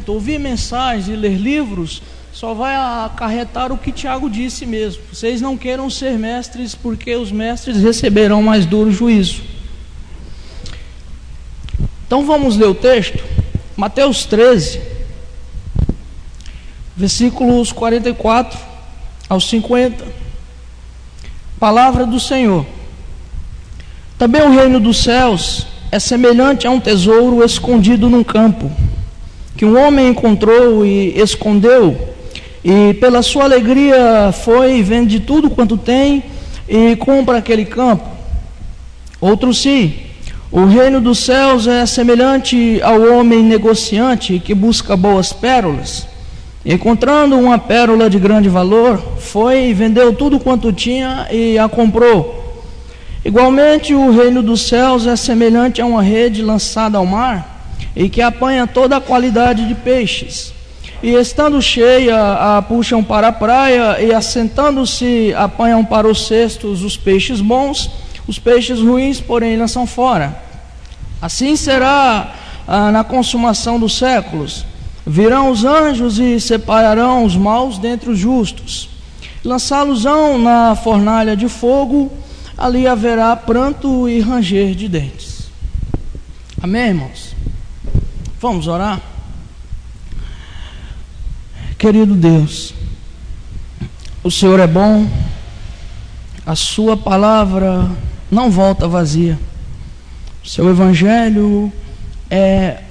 Ouvir mensagens e ler livros só vai acarretar o que Tiago disse mesmo. Vocês não queiram ser mestres, porque os mestres receberão mais duro juízo. Então vamos ler o texto. Mateus 13, versículos 44 ao 50. Palavra do Senhor. Também o reino dos céus é semelhante a um tesouro escondido num campo, que um homem encontrou e escondeu, e pela sua alegria foi e vende tudo quanto tem e compra aquele campo. Outro sim, o reino dos céus é semelhante ao homem negociante que busca boas pérolas. Encontrando uma pérola de grande valor, foi e vendeu tudo quanto tinha e a comprou. Igualmente, o reino dos céus é semelhante a uma rede lançada ao mar, e que apanha toda a qualidade de peixes, e estando cheia, a puxam para a praia, e assentando-se, apanham para os cestos os peixes bons, os peixes ruins, porém, lançam fora. Assim será na consumação dos séculos. Virão os anjos e separarão os maus dentre os justos, lançá-los-ão na fornalha de fogo, ali haverá pranto e ranger de dentes. Amém, irmãos? Vamos orar? Querido Deus, o Senhor é bom, a sua palavra não volta vazia, o seu evangelho é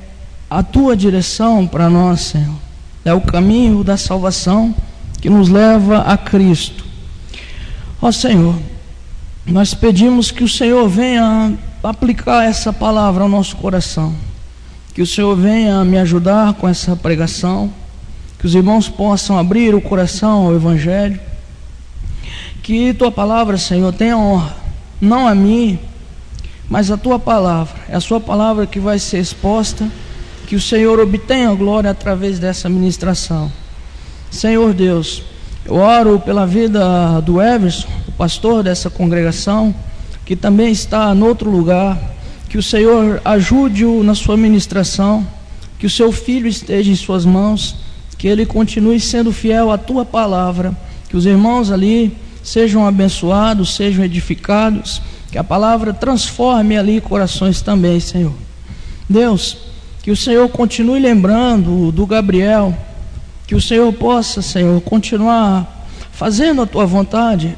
a tua direção para nós, Senhor, é o caminho da salvação que nos leva a Cristo. Ó Senhor, nós pedimos que o Senhor venha aplicar essa palavra ao nosso coração, que o Senhor venha me ajudar com essa pregação, que os irmãos possam abrir o coração ao Evangelho, que tua palavra, Senhor, tenha honra, não a mim, mas a tua palavra. É a sua palavra que vai ser exposta, que o Senhor obtenha glória através dessa ministração. Senhor Deus, eu oro pela vida do Everson, o pastor dessa congregação, que também está em outro lugar. Que o Senhor ajude-o na sua ministração, que o seu filho esteja em suas mãos, que ele continue sendo fiel à tua palavra, que os irmãos ali sejam abençoados, sejam edificados, que a palavra transforme ali corações também, Senhor. Deus, que o Senhor continue lembrando do Gabriel, que o Senhor possa, Senhor, continuar fazendo a tua vontade,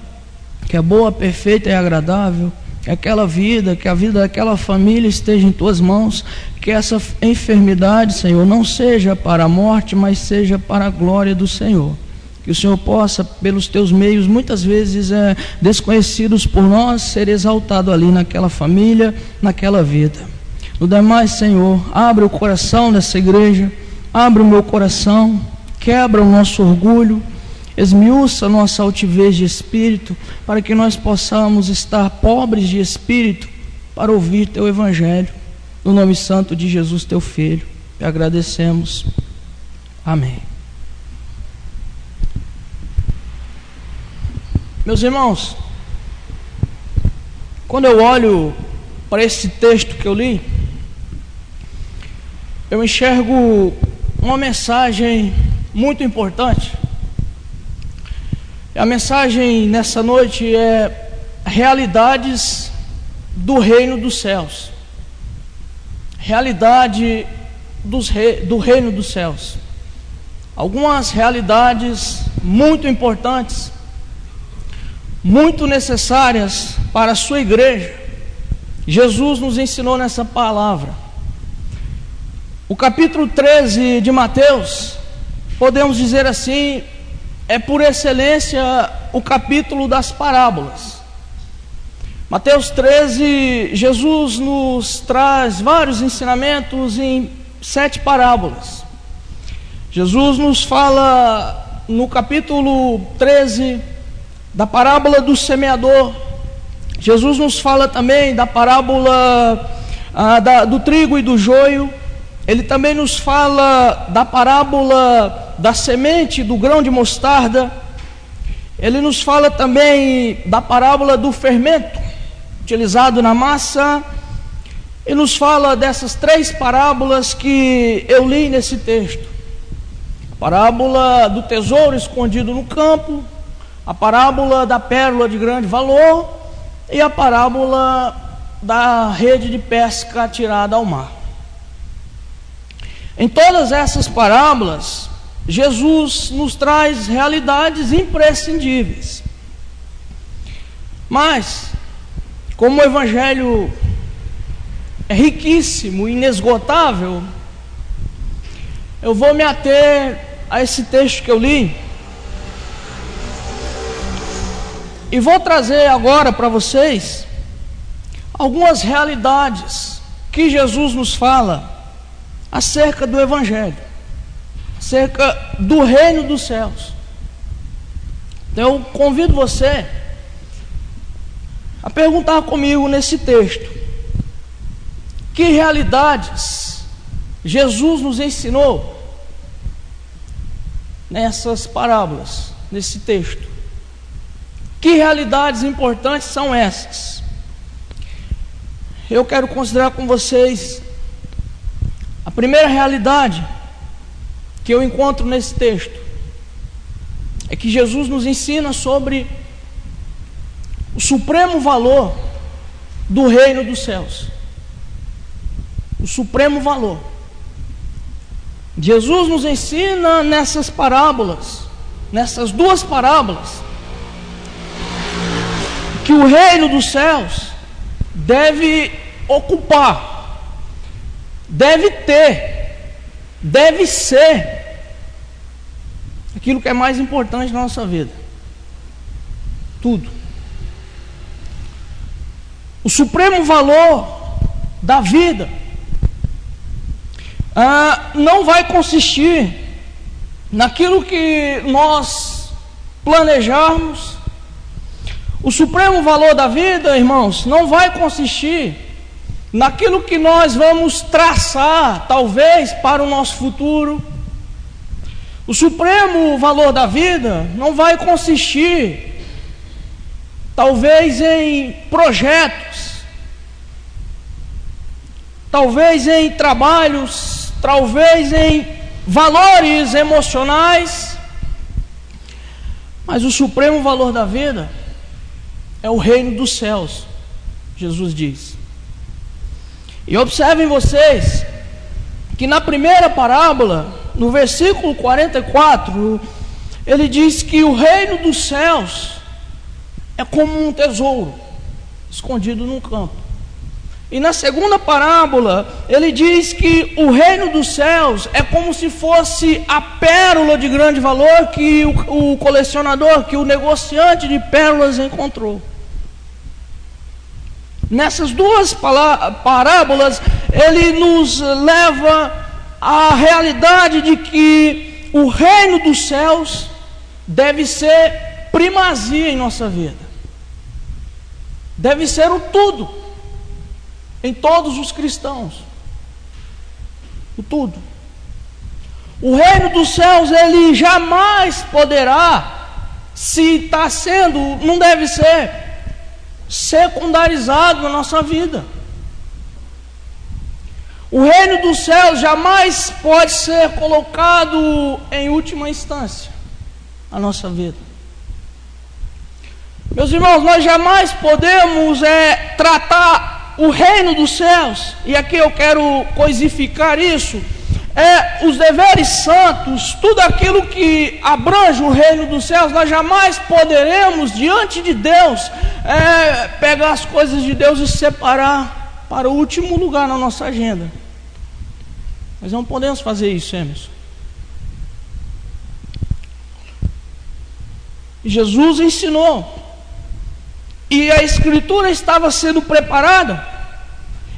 que é boa, perfeita e agradável, que aquela vida, que a vida daquela família esteja em tuas mãos, que essa enfermidade, Senhor, não seja para a morte, mas seja para a glória do Senhor. Que o Senhor possa, pelos teus meios, muitas vezes desconhecidos por nós, ser exaltado ali naquela família, naquela vida. No demais, Senhor, abre o coração dessa igreja, abre o meu coração, quebra o nosso orgulho, esmiuça nossa altivez de espírito, para que nós possamos estar pobres de espírito para ouvir teu evangelho. No nome santo de Jesus, teu filho, te agradecemos. Amém. Meus irmãos, quando eu olho para esse texto que eu li, eu enxergo uma mensagem muito importante. A mensagem nessa noite é realidades do reino dos céus. Realidade do reino dos céus. Algumas realidades muito importantes, muito necessárias para a sua igreja. Jesus nos ensinou nessa palavra. O capítulo 13 de Mateus, podemos dizer assim, é por excelência o capítulo das parábolas. Mateus 13, Jesus nos traz vários ensinamentos em 7 parábolas. Jesus nos fala no capítulo 13 da parábola do semeador. Jesus nos fala também da parábola do trigo e do joio. Ele também nos fala da parábola da semente do grão de mostarda. Ele nos fala também da parábola do fermento utilizado na massa. e nos fala dessas 3 parábolas que eu li nesse texto: a parábola do tesouro escondido no campo, a parábola da pérola de grande valor e a parábola da rede de pesca atirada ao mar. Em todas essas parábolas, Jesus nos traz realidades imprescindíveis. Mas, como o Evangelho é riquíssimo, inesgotável, eu vou me ater a esse texto que eu li e vou trazer agora para vocês algumas realidades que Jesus nos fala acerca do Evangelho, acerca do reino dos céus. Então eu convido você a perguntar comigo nesse texto: que realidades Jesus nos ensinou nessas parábolas, nesse texto? Que realidades importantes são essas? Eu quero considerar com vocês a primeira realidade que eu encontro nesse texto. É que Jesus nos ensina sobre o supremo valor do reino dos céus. O supremo valor. Jesus nos ensina nessas parábolas, nessas 2 parábolas, que o reino dos céus deve ocupar, deve ter, deve ser aquilo que é mais importante na nossa vida. Tudo. O supremo valor da vida não vai consistir naquilo que nós planejarmos. O supremo valor da vida, irmãos, não vai consistir naquilo que nós vamos traçar, talvez, para o nosso futuro. O supremo valor da vida não vai consistir, talvez, em projetos, talvez em trabalhos, talvez em valores emocionais, mas o supremo valor da vida é o reino dos céus, Jesus diz. E observem vocês que na primeira parábola, no versículo 44, ele diz que o reino dos céus é como um tesouro escondido num campo. E na segunda parábola, ele diz que o reino dos céus é como se fosse a pérola de grande valor que o colecionador, que o negociante de pérolas encontrou. Nessas 2 parábolas, ele nos leva à realidade de que o reino dos céus deve ser primazia em nossa vida. Deve ser o tudo em todos os cristãos. O tudo. O reino dos céus, ele jamais poderá, se está sendo, não deve ser secundarizado na nossa vida. O reino dos céus jamais pode ser colocado em última instância na nossa vida. Meus irmãos, nós jamais podemos tratar o reino dos céus, e aqui eu quero coisificar isso, os deveres santos, tudo aquilo que abrange o reino dos céus. Nós jamais poderemos, diante de Deus, pegar as coisas de Deus e separar para o último lugar na nossa agenda. Nós não podemos fazer isso, Emerson. Jesus ensinou, e a Escritura estava sendo preparada,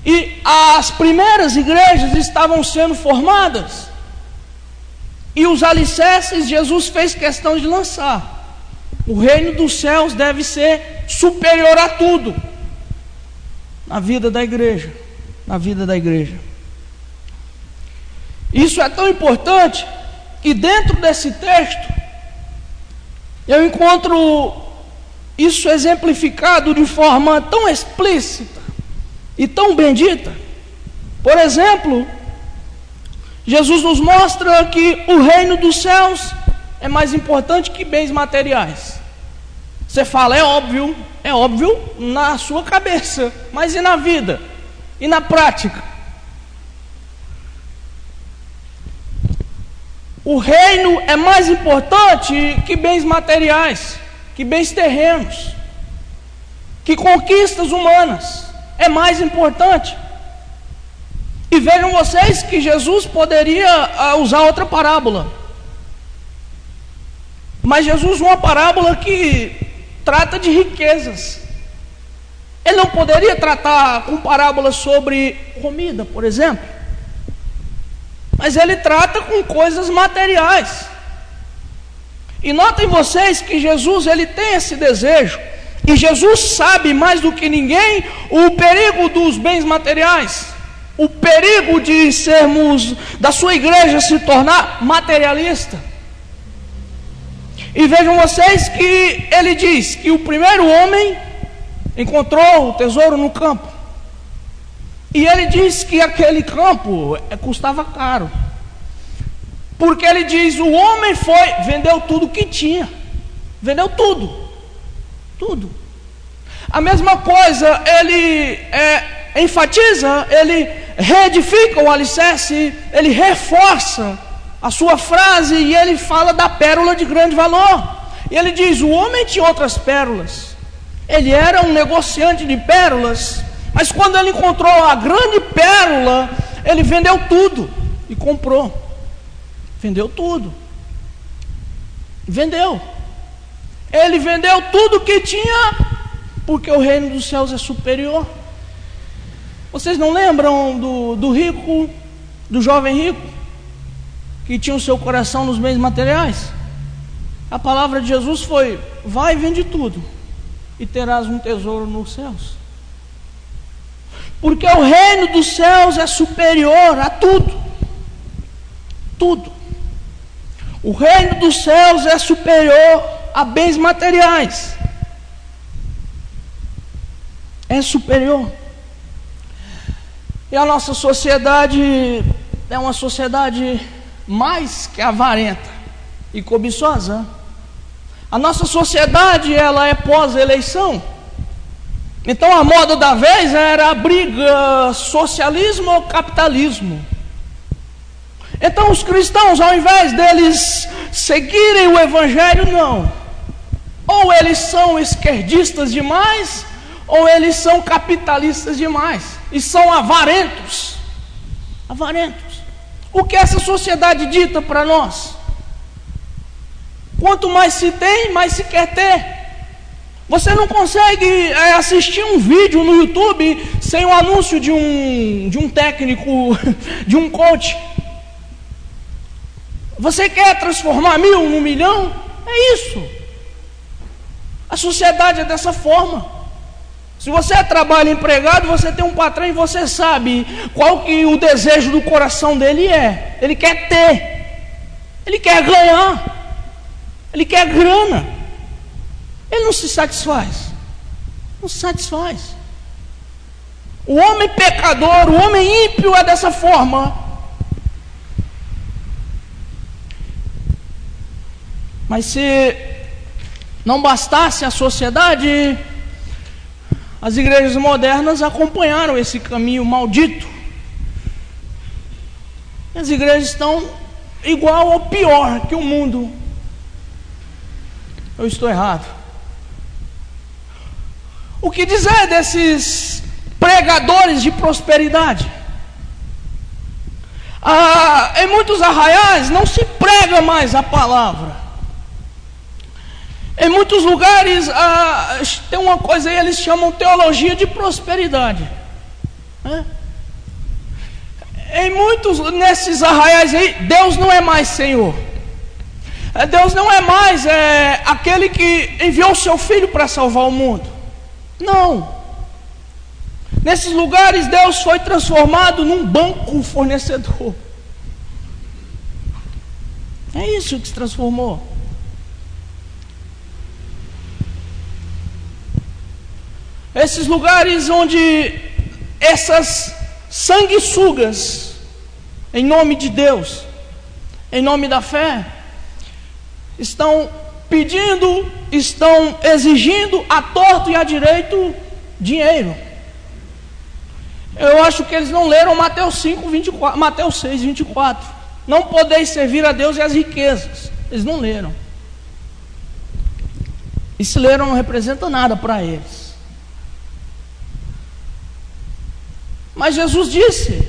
e as primeiras igrejas estavam sendo formadas, e os alicerces Jesus fez questão de lançar. O reino dos céus deve ser superior a tudo na vida da igreja, na vida da igreja. Isso é tão importante que dentro desse texto eu encontro isso exemplificado de forma tão explícita e tão bendita, Por exemplo, Jesus nos mostra que o reino dos céus é mais importante que bens materiais. Você fala, é óbvio na sua cabeça, mas e na vida? E na prática? O reino é mais importante que bens materiais, que bens terrenos, que conquistas humanas. É mais importante. E vejam vocês que Jesus poderia usar outra parábola. Mas Jesus usa uma parábola que trata de riquezas. Ele não poderia tratar com parábolas sobre comida, por exemplo. Mas ele trata com coisas materiais. E notem vocês que Jesus, ele tem esse desejo. E Jesus sabe mais do que ninguém o perigo dos bens materiais. O perigo de da sua igreja se tornar materialista. E vejam vocês que ele diz que o primeiro homem encontrou o tesouro no campo. E ele diz que aquele campo custava caro. Porque ele diz, o homem vendeu tudo que tinha. Vendeu tudo. Tudo. A mesma coisa, ele enfatiza, ele reedifica o alicerce, ele reforça a sua frase e ele fala da pérola de grande valor. E ele diz, o homem tinha outras pérolas. Ele era um negociante de pérolas, mas quando ele encontrou a grande pérola, ele vendeu tudo e comprou. Vendeu tudo. Vendeu. Ele vendeu tudo que tinha, porque o reino dos céus é superior. Vocês não lembram do rico, do jovem rico, que tinha o seu coração nos bens materiais? A palavra de Jesus foi, vai e vende tudo, e terás um tesouro nos céus. Porque o reino dos céus é superior a tudo. Tudo. O reino dos céus é superior a bens materiais. É superior. E a nossa sociedade é uma sociedade mais que avarenta e cobiçosa. A nossa sociedade, ela é pós-eleição. Então a moda da vez era a briga socialismo ou capitalismo. Então os cristãos, ao invés deles seguirem o evangelho, não. Ou eles são esquerdistas demais, ou eles são capitalistas demais. E são avarentos. Avarentos. O que essa sociedade dita para nós? Quanto mais se tem, mais se quer ter. Você não consegue assistir um vídeo no YouTube sem o anúncio de um técnico, de um coach. Você quer transformar 1000 num milhão? É isso. A sociedade é dessa forma. Se você trabalha empregado, você tem um patrão e você sabe qual que o desejo do coração dele é. Ele quer ter. Ele quer ganhar. Ele quer grana. Ele não se satisfaz. Não se satisfaz. O homem pecador, o homem ímpio é dessa forma. Mas se não bastasse a sociedade, as igrejas modernas acompanharam esse caminho maldito. As igrejas estão igual ou pior que o mundo. Eu estou errado? O que dizer desses pregadores de prosperidade? Em muitos arraiais não se prega mais a palavra. Em muitos lugares tem uma coisa aí, eles chamam teologia de prosperidade. Nesses arraiais aí, Deus não é mais Senhor. Deus não é mais aquele que enviou o seu Filho para salvar o mundo. Não. Nesses lugares, Deus foi transformado num banco fornecedor. É isso que se transformou. Esses lugares onde essas sanguessugas, em nome de Deus, em nome da fé, estão pedindo, estão exigindo a torto e a direito dinheiro. Eu acho que eles não leram Mateus 5, 24, Mateus 6, 24. Não podeis servir a Deus e as riquezas. Eles não leram. E se leram, não representa nada para eles. Mas Jesus disse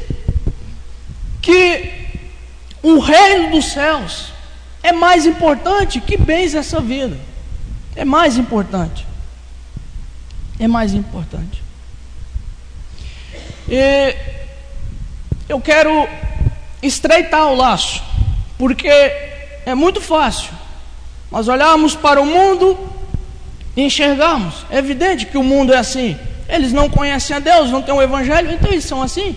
que o reino dos céus é mais importante que bens dessa vida. É mais importante. É mais importante. E eu quero estreitar o laço, porque é muito fácil nós olharmos para o mundo e enxergarmos. É evidente que o mundo é assim. Eles não conhecem a Deus, não têm o Evangelho, então eles são assim.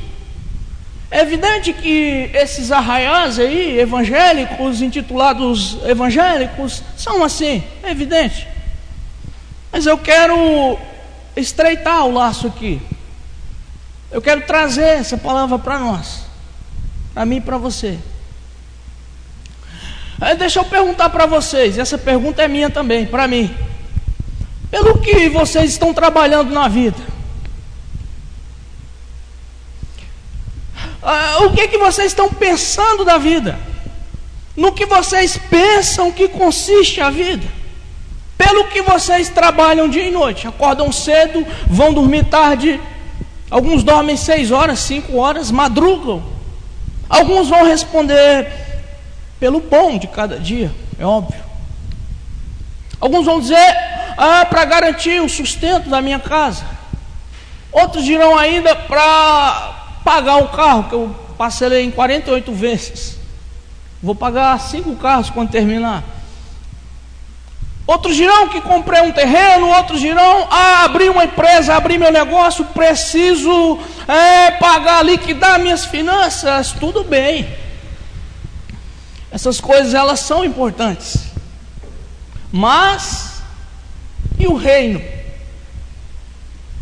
É evidente que esses arraiais aí, evangélicos, intitulados evangélicos, são assim, é evidente. Mas eu quero estreitar o laço aqui. Eu quero trazer essa palavra para nós, para mim e para você. Deixa eu perguntar para vocês, essa pergunta é minha também, para mim. Pelo que vocês estão trabalhando na vida? O que vocês estão pensando da vida? No que vocês pensam que consiste a vida? Pelo que vocês trabalham dia e noite? Acordam cedo, vão dormir tarde. Alguns dormem 6 horas, 5 horas, madrugam. Alguns vão responder pelo pão de cada dia, é óbvio. Alguns vão dizer, para garantir o sustento da minha casa. Outros dirão ainda para pagar o carro, que eu parcelei em 48 vezes. Vou pagar 5 carros quando terminar. Outros dirão que comprei um terreno. Outros dirão, abri uma empresa, abri meu negócio, preciso pagar, liquidar minhas finanças. Tudo bem. Essas coisas, elas são importantes. Mas, e o reino?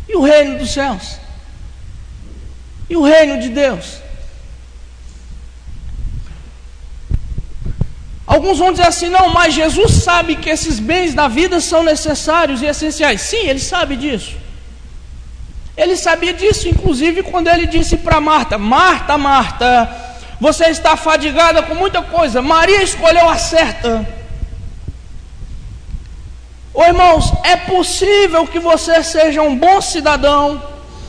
E o reino dos céus? E o reino de Deus? Alguns vão dizer assim, não, mas Jesus sabe que esses bens da vida são necessários e essenciais. Sim, ele sabe disso. Ele sabia disso, inclusive, quando ele disse para Marta, Marta, Marta, você está fadigada com muita coisa, Maria escolheu a certa. Irmãos, é possível que você seja um bom cidadão,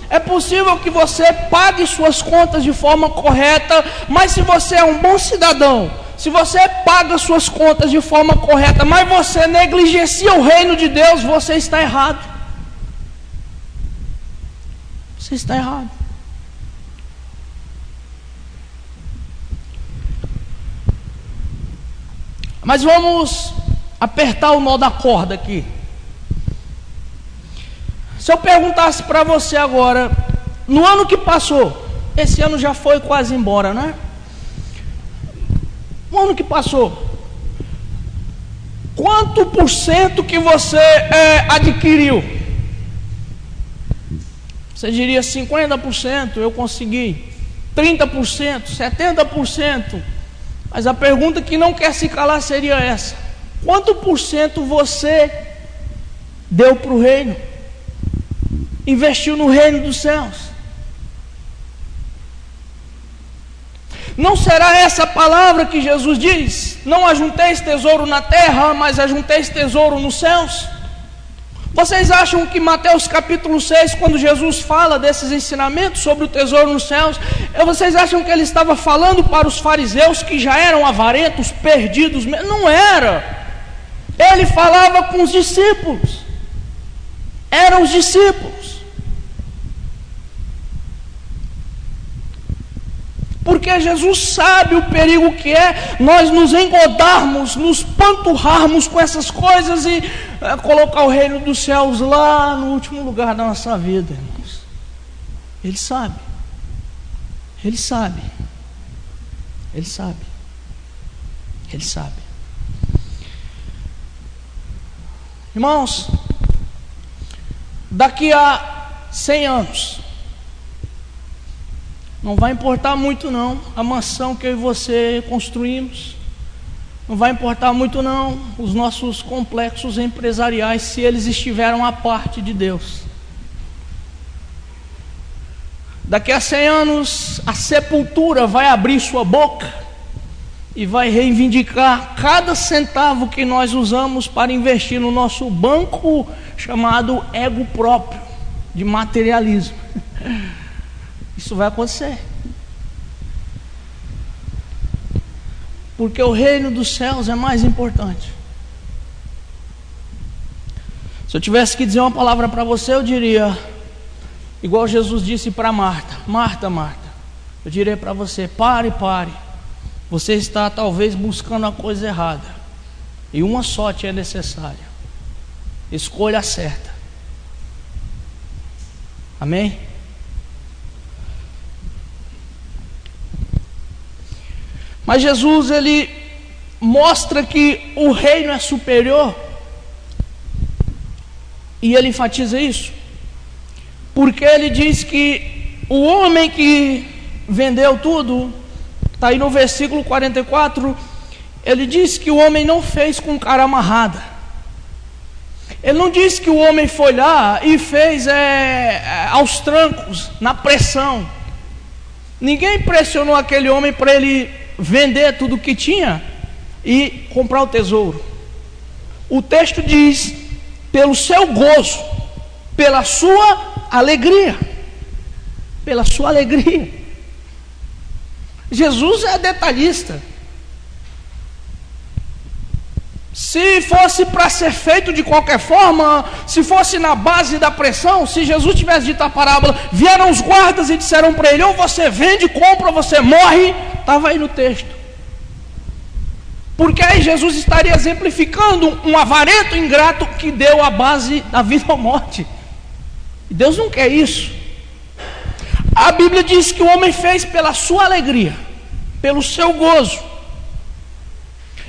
é possível que você pague suas contas de forma correta, mas se você é um bom cidadão, se você paga suas contas de forma correta, mas você negligencia o reino de Deus, você está errado. Você está errado. Mas vamos apertar o nó da corda aqui. Se eu perguntasse para você agora, no ano que passou, esse ano já foi quase embora, né? No ano que passou, quanto por cento que você adquiriu? Você diria 50%, eu consegui 30%, 70%. Mas a pergunta que não quer se calar seria essa: quanto por cento você deu para o reino? Investiu no reino dos céus? Não será essa a palavra que Jesus diz? Não ajunteis tesouro na terra, mas ajunteis tesouro nos céus? Vocês acham que Mateus capítulo 6, quando Jesus fala desses ensinamentos sobre o tesouro nos céus, vocês acham que ele estava falando para os fariseus que já eram avarentos, perdidos? Não era. Ele falava com os discípulos. Eram os discípulos. Porque Jesus sabe o perigo que é nós nos engodarmos, nos panturrarmos com essas coisas e colocar o reino dos céus lá no último lugar da nossa vida, irmãos. Ele sabe. Ele sabe. Ele sabe. Ele sabe. Irmãos, daqui a 100 anos, Não vai importar muito não a mansão que eu e você construímos. Não vai importar muito não os nossos complexos empresariais, se eles estiveram à parte de Deus. Daqui a 100 anos, a sepultura vai abrir sua boca e vai reivindicar cada centavo que nós usamos para investir no nosso banco chamado ego próprio, de materialismo. Isso vai acontecer. Porque o reino dos céus é mais importante. Se eu tivesse que dizer uma palavra para você, eu diria, igual Jesus disse para Marta: Marta, Marta, eu diria para você: pare. Você está talvez buscando a coisa errada, e uma só te é necessária. Escolha a certa. Amém? Mas Jesus, ele mostra que o reino é superior, e ele enfatiza isso, porque ele diz que o homem que vendeu tudo, está aí no versículo 44, ele diz que o homem não fez com cara amarrada. Ele não diz que o homem foi lá e fez aos trancos, na pressão. Ninguém pressionou aquele homem para ele vender tudo o que tinha e comprar o tesouro. O texto diz: pelo seu gozo, pela sua alegria. Pela sua alegria. Jesus é detalhista. Se fosse para ser feito de qualquer forma, se fosse na base da pressão, se Jesus tivesse dito a parábola, vieram os guardas e disseram para ele: ou você vende, compra, ou você morre, estava aí no texto. Porque aí Jesus estaria exemplificando um avarento ingrato que deu a base da vida ou morte. E Deus não quer isso. A Bíblia diz que o homem fez pela sua alegria, pelo seu gozo.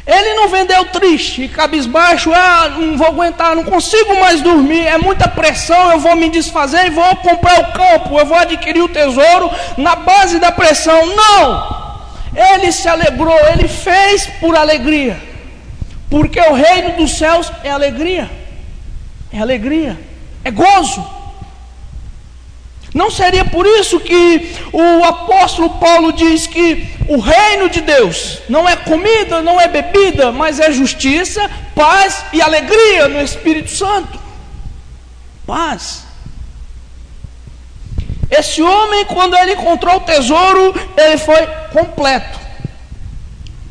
Ele não vendeu triste, cabisbaixo: não vou aguentar, não consigo mais dormir, é muita pressão, eu vou me desfazer e vou comprar o campo, eu vou adquirir o tesouro na base da pressão. Não! Ele se alegrou, ele fez por alegria, porque o reino dos céus é alegria, é gozo. Não seria por isso que o apóstolo Paulo diz que o reino de Deus não é comida, não é bebida, mas é justiça, paz e alegria no Espírito Santo. Paz. Esse homem, quando ele encontrou o tesouro, ele foi completo,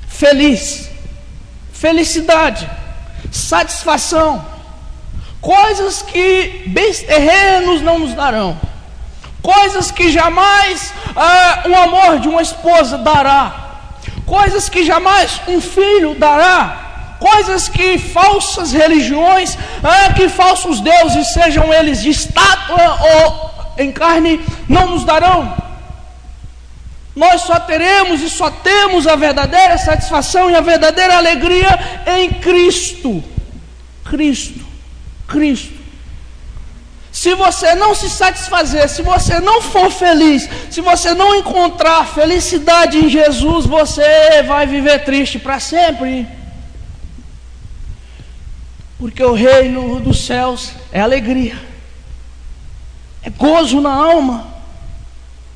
feliz, felicidade, satisfação, coisas que bens terrenos não nos darão. Coisas que jamais um amor de uma esposa dará, coisas que jamais um filho dará, coisas que falsas religiões, que falsos deuses, sejam eles de estátua ou em carne, não nos darão. Nós só teremos e só temos a verdadeira satisfação e a verdadeira alegria em Cristo. Cristo. Se você não se satisfazer, se você não for feliz, se você não encontrar felicidade em Jesus, você vai viver triste para sempre. Porque o reino dos céus é alegria, é gozo na alma.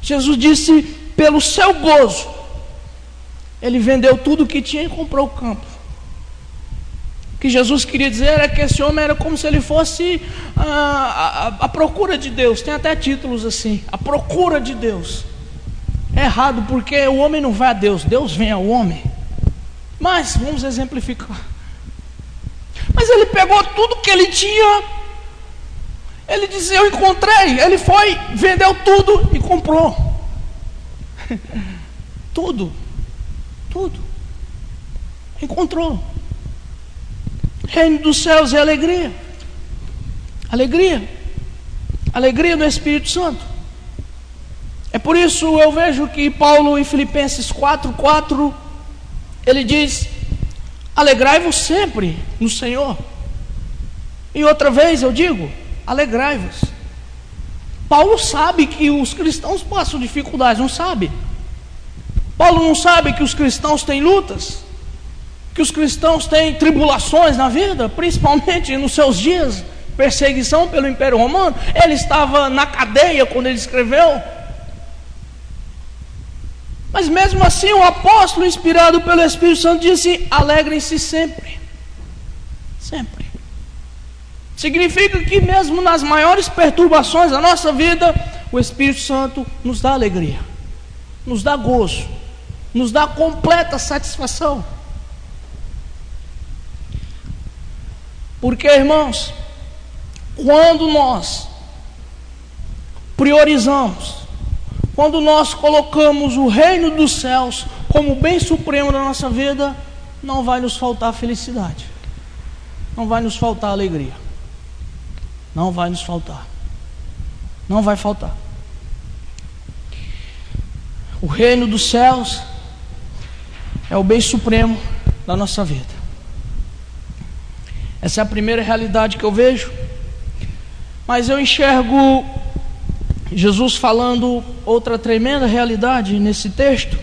Jesus disse: pelo seu gozo, ele vendeu tudo o que tinha e comprou o campo. O que Jesus queria dizer era que esse homem era como se ele fosse a procura de Deus. Tem até títulos assim: a procura de Deus. É errado, porque o homem não vai a Deus, Deus vem ao homem. Mas vamos exemplificar. Mas ele pegou tudo que ele tinha. Ele disse: eu encontrei. Ele foi, vendeu tudo e comprou. Tudo. Encontrou. Reino dos céus é alegria. Alegria no Espírito Santo. É por isso eu vejo que Paulo em Filipenses 4:4 ele diz: alegrai-vos sempre no Senhor. E outra vez eu digo: alegrai-vos. Paulo sabe que os cristãos passam dificuldades, não sabe? Paulo não sabe que os cristãos têm lutas, que os cristãos têm tribulações na vida, principalmente nos seus dias, perseguição pelo Império Romano. Ele estava na cadeia quando ele escreveu. Mas mesmo assim o apóstolo, inspirado pelo Espírito Santo, disse: alegrem-se sempre. Sempre. Significa que mesmo nas maiores perturbações da nossa vida, o Espírito Santo nos dá alegria, nos dá gozo, nos dá completa satisfação. Porque, irmãos, quando nós priorizamos, quando nós colocamos o reino dos céus como o bem supremo da nossa vida, não vai nos faltar felicidade, não vai nos faltar alegria, não vai nos faltar, não vai faltar. O reino dos céus é o bem supremo da nossa vida. Essa é a primeira realidade que eu vejo. Mas eu enxergo Jesus falando outra tremenda realidade nesse texto,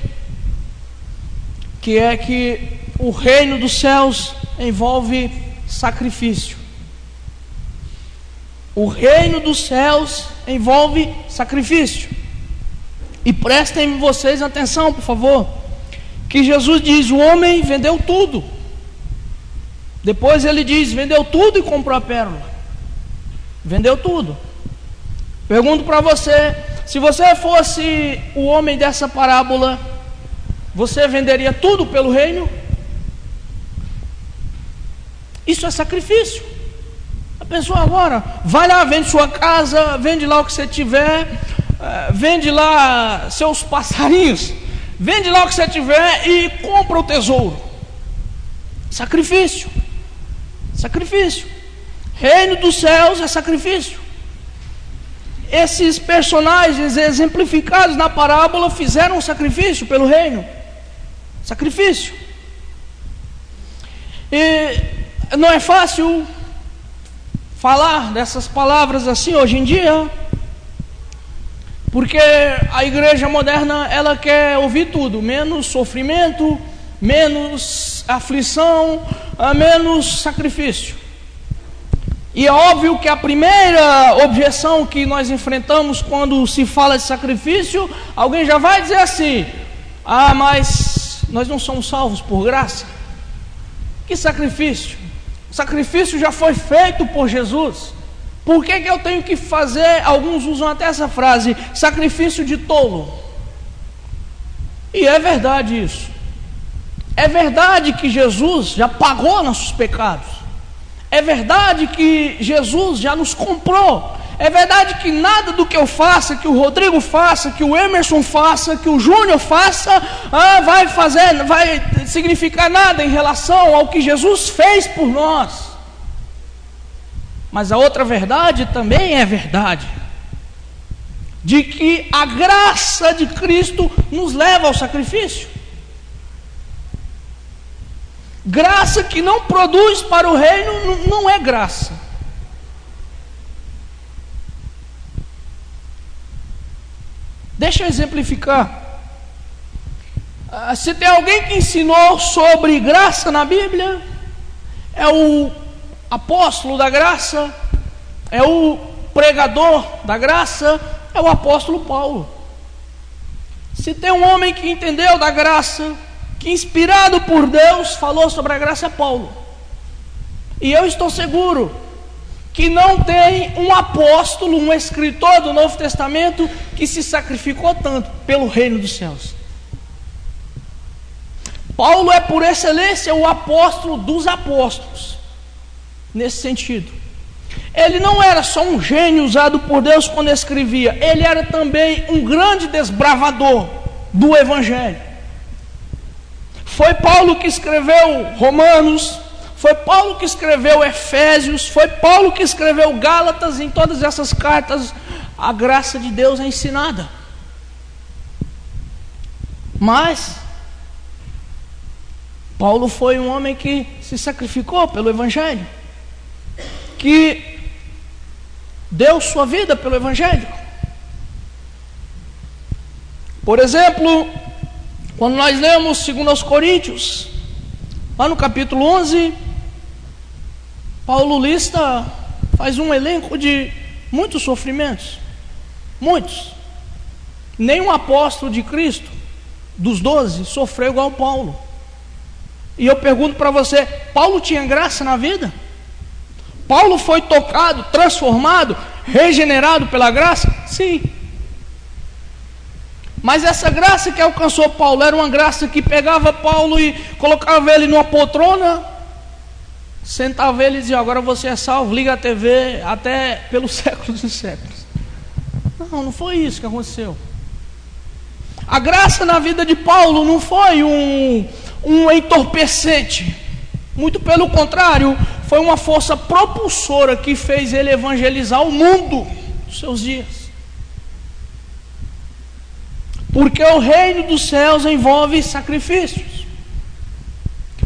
que é que o reino dos céus envolve sacrifício. O reino dos céus envolve sacrifício. E prestem vocês atenção, por favor, que Jesus diz: o homem vendeu tudo. Depois ele diz: vendeu tudo e comprou a pérola. Vendeu tudo. Pergunto para você: se você fosse o homem dessa parábola, você venderia tudo pelo reino? Isso é sacrifício. A pessoa agora vai lá, vende sua casa, vende lá o que você tiver, vende lá seus passarinhos, vende lá o que você tiver e compra o tesouro. Sacrifício. Sacrifício. Reino dos céus é sacrifício. Esses personagens exemplificados na parábola fizeram um sacrifício pelo reino. Sacrifício. E não é fácil falar dessas palavras assim hoje em dia, porque a igreja moderna, ela quer ouvir tudo, menos sofrimento, menos aflição, menos sacrifício. E é óbvio que a primeira objeção que nós enfrentamos quando se fala de sacrifício, alguém já vai dizer assim: ah, mas nós não somos salvos por graça. Que sacrifício? O sacrifício já foi feito por Jesus. Por que eu tenho que fazer? Alguns usam até essa frase: sacrifício de tolo. E é verdade isso. É verdade que Jesus já pagou nossos pecados. É verdade que Jesus já nos comprou. É verdade que nada do que eu faça, que o Rodrigo faça, que o Emerson faça, que o Júnior faça, vai significar nada em relação ao que Jesus fez por nós. Mas a outra verdade também é verdade, de que a graça de Cristo nos leva ao sacrifício. Graça que não produz para o reino não é graça. Deixa eu exemplificar. Se tem alguém que ensinou sobre graça na Bíblia, é o apóstolo da graça, é o pregador da graça, é o apóstolo Paulo. Se tem um homem que entendeu da graça, que inspirado por Deus falou sobre a graça, é Paulo. E eu estou seguro que não tem um apóstolo, um escritor do Novo Testamento que se sacrificou tanto pelo reino dos céus. Paulo é por excelência o apóstolo dos apóstolos, nesse sentido. Ele não era só um gênio usado por Deus quando escrevia, ele era também um grande desbravador do Evangelho. Foi Paulo que escreveu Romanos, foi Paulo que escreveu Efésios, foi Paulo que escreveu Gálatas. Em todas essas cartas a graça de Deus é ensinada. Mas Paulo foi um homem que se sacrificou pelo Evangelho, que deu sua vida pelo Evangelho. Por exemplo, quando nós lemos 2 Coríntios, lá no capítulo 11, Paulo faz um elenco de muitos sofrimentos, muitos. Nenhum apóstolo de Cristo, dos 12, sofreu igual Paulo. E eu pergunto para você, Paulo tinha graça na vida? Paulo foi tocado, transformado, regenerado pela graça? Sim. Mas essa graça que alcançou Paulo era uma graça que pegava Paulo e colocava ele numa poltrona, sentava ele e dizia: agora você é salvo, liga a TV até pelos séculos e séculos. Não foi isso que aconteceu. A graça na vida de Paulo não foi um entorpecente, muito pelo contrário, foi uma força propulsora que fez ele evangelizar o mundo dos seus dias. Porque o reino dos céus envolve sacrifícios.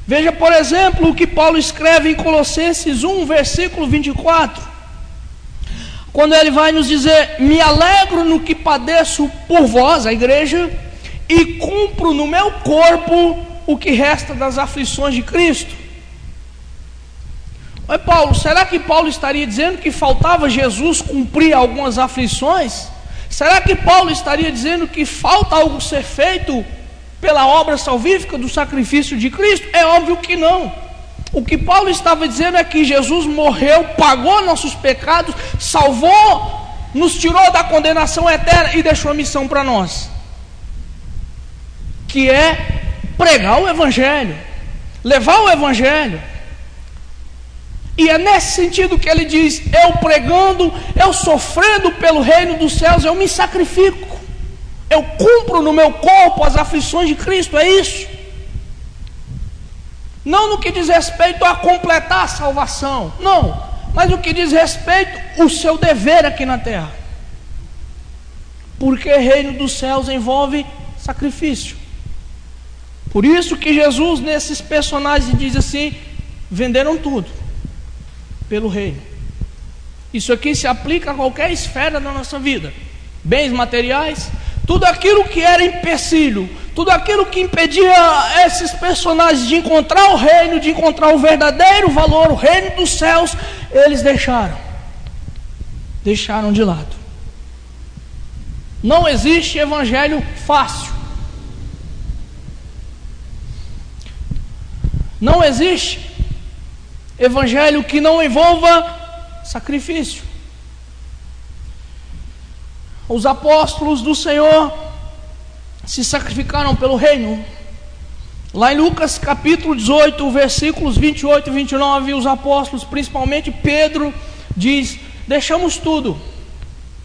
Veja, por exemplo, o que Paulo escreve em Colossenses 1, versículo 24, quando ele vai nos dizer: me alegro no que padeço por vós, a igreja, e cumpro no meu corpo o que resta das aflições de Cristo. Oi, Paulo, será que Paulo estaria dizendo que faltava Jesus cumprir algumas aflições? Será que Paulo estaria dizendo que falta algo ser feito pela obra salvífica do sacrifício de Cristo? É óbvio que não. O que Paulo estava dizendo é que Jesus morreu, pagou nossos pecados, salvou, nos tirou da condenação eterna e deixou a missão para nós, que é pregar o Evangelho, levar o Evangelho. E é nesse sentido que ele diz: eu pregando, eu sofrendo pelo reino dos céus, eu me sacrifico, eu cumpro no meu corpo as aflições de Cristo. É isso. Não no que diz respeito a completar a salvação, não, mas no que diz respeito ao seu dever aqui na terra. Porque o reino dos céus envolve sacrifício. Por isso que Jesus, nesses personagens, diz assim: venderam tudo pelo reino. Isso aqui se aplica a qualquer esfera da nossa vida: bens materiais, tudo aquilo que era empecilho, tudo aquilo que impedia esses personagens de encontrar o reino, de encontrar o verdadeiro valor, o reino dos céus, eles deixaram de lado. Não existe evangelho fácil. Não existe evangelho que não envolva sacrifício. Os apóstolos do Senhor se sacrificaram pelo reino. Lá em Lucas capítulo 18, versículos 28 e 29, os apóstolos, principalmente Pedro, diz: deixamos tudo,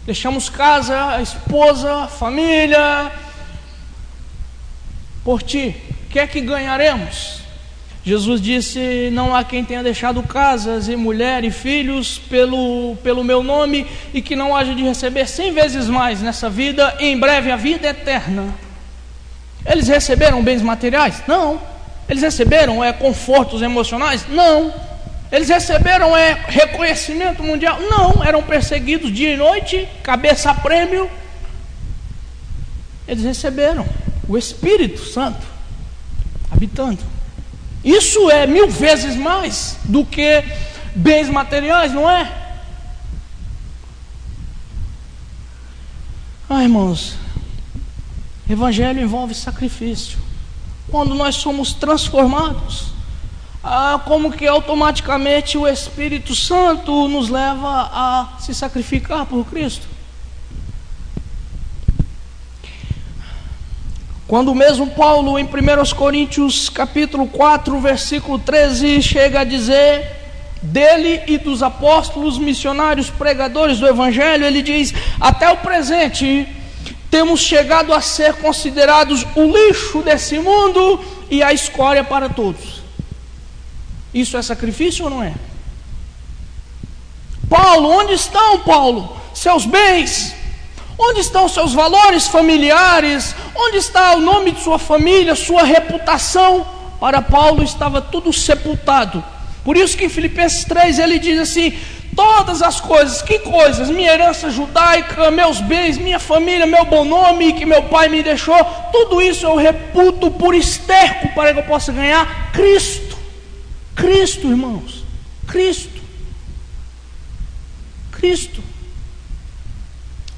deixamos casa, esposa, família, por ti, o que é que ganharemos? Jesus disse: não há quem tenha deixado casas e mulher e filhos pelo meu nome e que não haja de receber 100 vezes mais nessa vida e em breve a vida eterna. Eles receberam bens materiais? Não. Eles receberam confortos emocionais? Não. Eles receberam reconhecimento mundial? Não. Eram perseguidos dia e noite, cabeça a prêmio. Eles receberam o Espírito Santo habitando. Isso é 1000 vezes mais do que bens materiais, não é? Irmãos, evangelho envolve sacrifício. Quando nós somos transformados, como que automaticamente o Espírito Santo nos leva a se sacrificar por Cristo. Quando mesmo Paulo, em 1 Coríntios capítulo 4, versículo 13, chega a dizer dele e dos apóstolos, missionários, pregadores do Evangelho, ele diz: até o presente temos chegado a ser considerados o lixo desse mundo e a escória para todos. Isso é sacrifício ou não é? Paulo, onde estão, Paulo, seus bens? Onde estão seus valores familiares? Onde está o nome de sua família, sua reputação? Para Paulo estava tudo sepultado. Por isso que em Filipenses 3 ele diz assim: todas as coisas, que coisas? Minha herança judaica, meus bens, minha família, meu bom nome que meu pai me deixou, tudo isso eu reputo por esterco para que eu possa ganhar Cristo. Cristo, irmãos, Cristo. Cristo.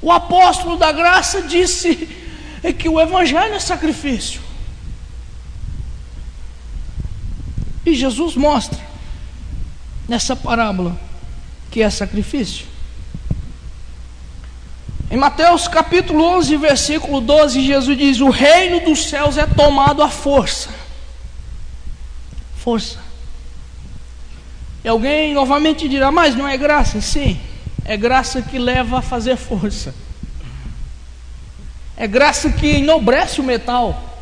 O apóstolo da graça disse que o evangelho é sacrifício. E Jesus mostra nessa parábola que é sacrifício. Em Mateus capítulo 11, versículo 12, Jesus diz: o reino dos céus é tomado à força. Força. E alguém novamente dirá: mas não é graça? Sim, é graça que leva a fazer força. É graça que enobrece o metal.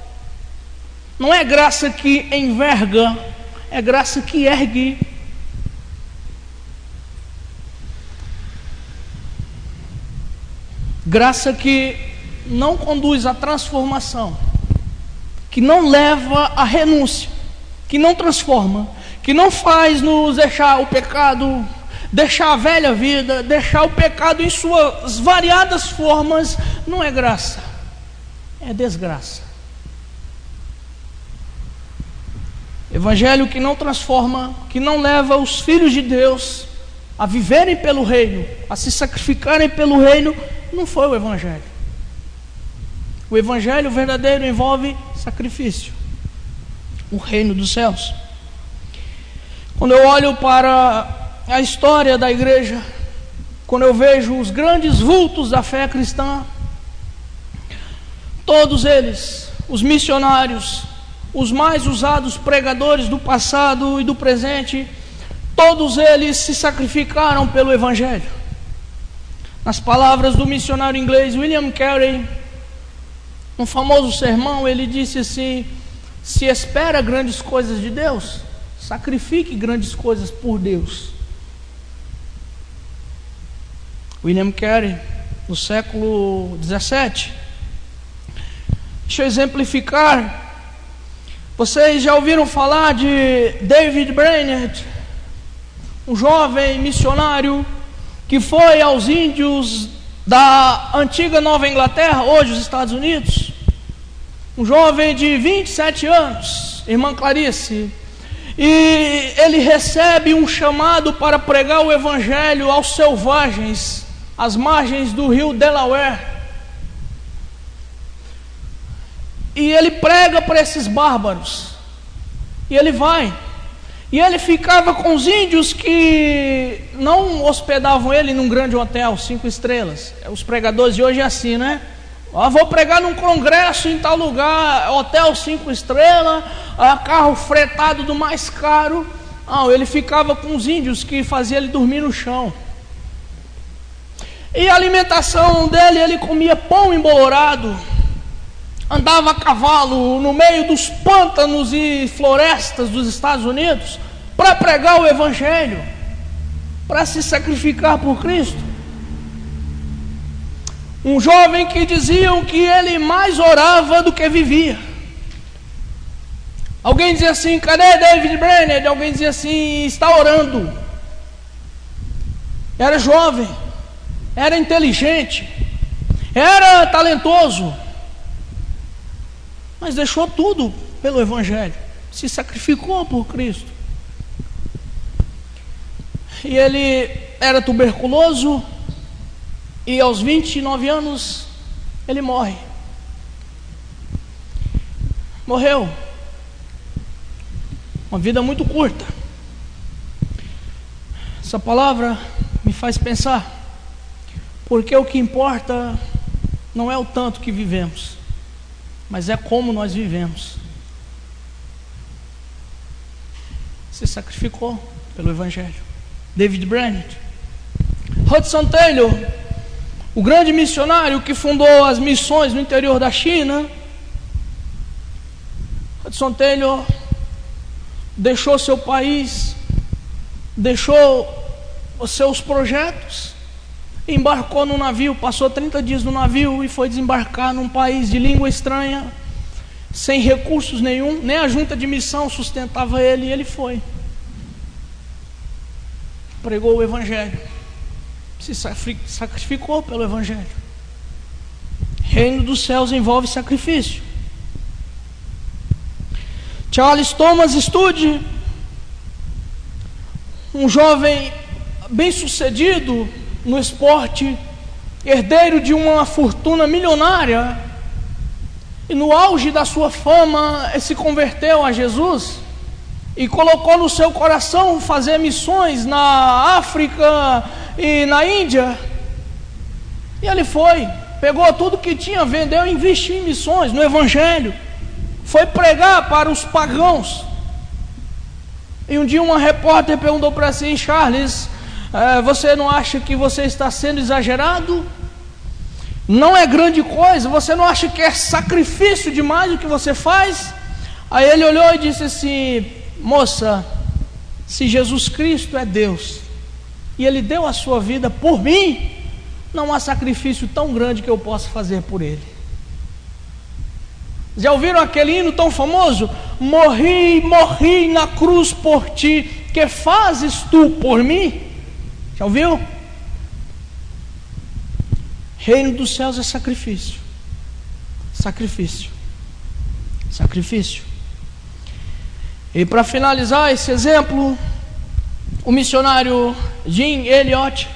Não é graça que enverga, é graça que ergue. Graça que não conduz à transformação, que não leva à renúncia, que não transforma, que não faz nos deixar o pecado, deixar a velha vida, deixar o pecado em suas variadas formas. Não é graça, é desgraça. Evangelho que não transforma, que não leva os filhos de Deus a viverem pelo reino, a se sacrificarem pelo reino, não foi o evangelho. O evangelho verdadeiro envolve sacrifício, o reino dos céus. Quando eu olho para a história da igreja, quando eu vejo os grandes vultos da fé cristã, todos eles, os missionários, os mais usados pregadores do passado e do presente, todos eles se sacrificaram pelo evangelho. Nas palavras do missionário inglês William Carey, um famoso sermão, ele disse assim: se espera grandes coisas de Deus, sacrifique grandes coisas por Deus. William Carey, no século 17. Deixa eu exemplificar. Vocês já ouviram falar de David Brainerd, um jovem missionário que foi aos índios da antiga Nova Inglaterra, hoje os Estados Unidos? Um jovem de 27 anos, irmã Clarice, e ele recebe um chamado para pregar o evangelho aos selvagens, às margens do rio Delaware. E ele prega para esses bárbaros, e ele vai. E ele ficava com os índios que não hospedavam ele num grande hotel, 5 estrelas. Os pregadores de hoje é assim, né? Vou pregar num congresso em tal lugar, hotel 5 estrelas, carro fretado do mais caro. Não, ele ficava com os índios que fazia ele dormir no chão. E a alimentação dele, ele comia pão embolorado, andava a cavalo no meio dos pântanos e florestas dos Estados Unidos para pregar o evangelho, para se sacrificar por Cristo. Um jovem que diziam que ele mais orava do que vivia. Alguém dizia assim: cadê David Brainerd? Alguém dizia assim: está orando. Era jovem, era inteligente, era talentoso, mas deixou tudo pelo evangelho, se sacrificou por Cristo. E ele era tuberculoso, e aos 29 anos ele morre. Morreu. Uma vida muito curta. Essa palavra me faz pensar, porque o que importa não é o tanto que vivemos, mas é como nós vivemos. Se sacrificou pelo evangelho. David Brainerd. Hudson Taylor, o grande missionário que fundou as missões no interior da China. Hudson Taylor deixou seu país, deixou os seus projetos, embarcou no navio, passou 30 dias no navio e foi desembarcar num país de língua estranha, sem recursos nenhum, nem a junta de missão sustentava ele, e ele foi. pregou o Evangelho, se sacrificou pelo Evangelho. Reino dos céus envolve sacrifício. Charles Thomas Studd, um jovem bem-sucedido no esporte, herdeiro de uma fortuna milionária, e no auge da sua fama se converteu a Jesus e colocou no seu coração fazer missões na África e na Índia. E ele foi, pegou tudo que tinha, vendeu e investiu em missões, no Evangelho. Foi pregar para os pagãos. E um dia uma repórter perguntou para si: Charles, você não acha que você está sendo exagerado? Não é grande coisa? Você não acha que é sacrifício demais o que você faz? Aí ele olhou e disse assim: moça, se Jesus Cristo é Deus e Ele deu a sua vida por mim, não há sacrifício tão grande que eu possa fazer por Ele. Já ouviram aquele hino tão famoso? Morri na cruz por ti, que fazes tu por mim? Já ouviu? Reino dos céus é sacrifício. Sacrifício. Sacrifício. E para finalizar esse exemplo, o missionário Jim Elliot,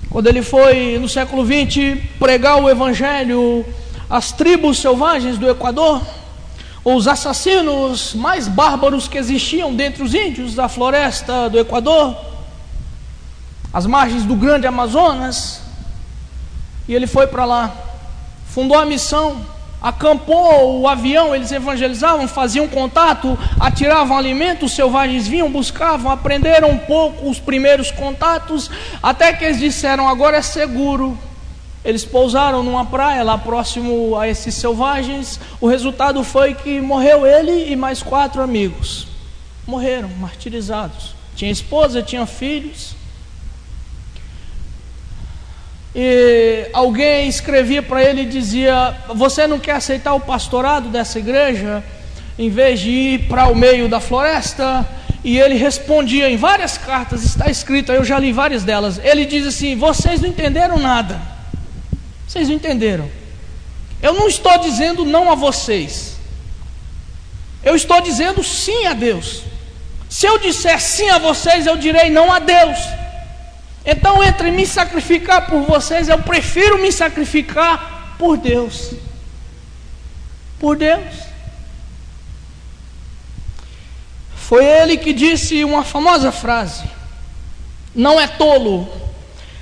quando ele foi no século XX pregar o Evangelho às tribos selvagens do Equador, os assassinos mais bárbaros que existiam dentre os índios da floresta do Equador, às margens do grande Amazonas, e ele foi para lá, fundou a missão, acampou o avião, eles evangelizavam, faziam contato, atiravam alimento, os selvagens vinham, buscavam, aprenderam um pouco os primeiros contatos, até que eles disseram: agora é seguro. Eles pousaram numa praia lá próximo a esses selvagens. O resultado foi que morreu ele e mais 4 amigos. Morreram, martirizados. Tinha esposa, tinha filhos. E alguém escrevia para ele e dizia: você não quer aceitar o pastorado dessa igreja, em vez de ir para o meio da floresta? E ele respondia em várias cartas, está escrito, eu já li várias delas. Ele diz assim: vocês não entenderam nada. Vocês não entenderam. Eu não estou dizendo não a vocês, eu estou dizendo sim a Deus. Se eu disser sim a vocês, eu direi não a Deus. Então, entre me sacrificar por vocês, eu prefiro me sacrificar por Deus. Por Deus. Foi ele que disse uma famosa frase: não é tolo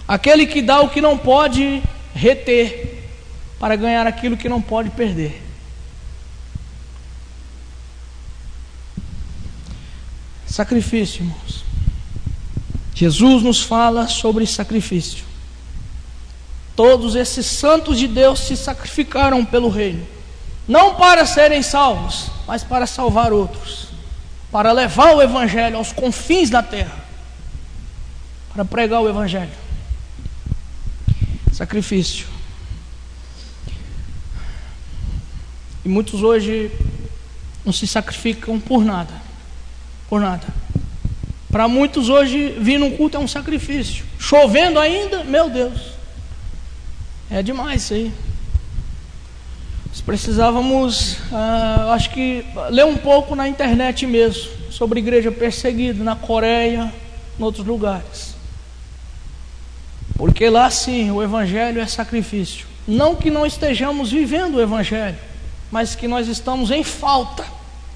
aquele que dá o que não pode reter, para ganhar aquilo que não pode perder. Sacrifício, irmãos. Jesus nos fala sobre sacrifício. Todos esses santos de Deus se sacrificaram pelo reino, não para serem salvos, mas para salvar outros, para levar o Evangelho aos confins da terra, para pregar o Evangelho. Sacrifício. E muitos hoje não se sacrificam por nada. Por nada. Para muitos hoje vir num culto é um sacrifício. Chovendo ainda, meu Deus, é demais isso aí. Nós precisávamos, acho que, ler um pouco na internet mesmo sobre igreja perseguida na Coreia, em outros lugares. Porque lá sim o Evangelho é sacrifício. Não que não estejamos vivendo o Evangelho, mas que nós estamos em falta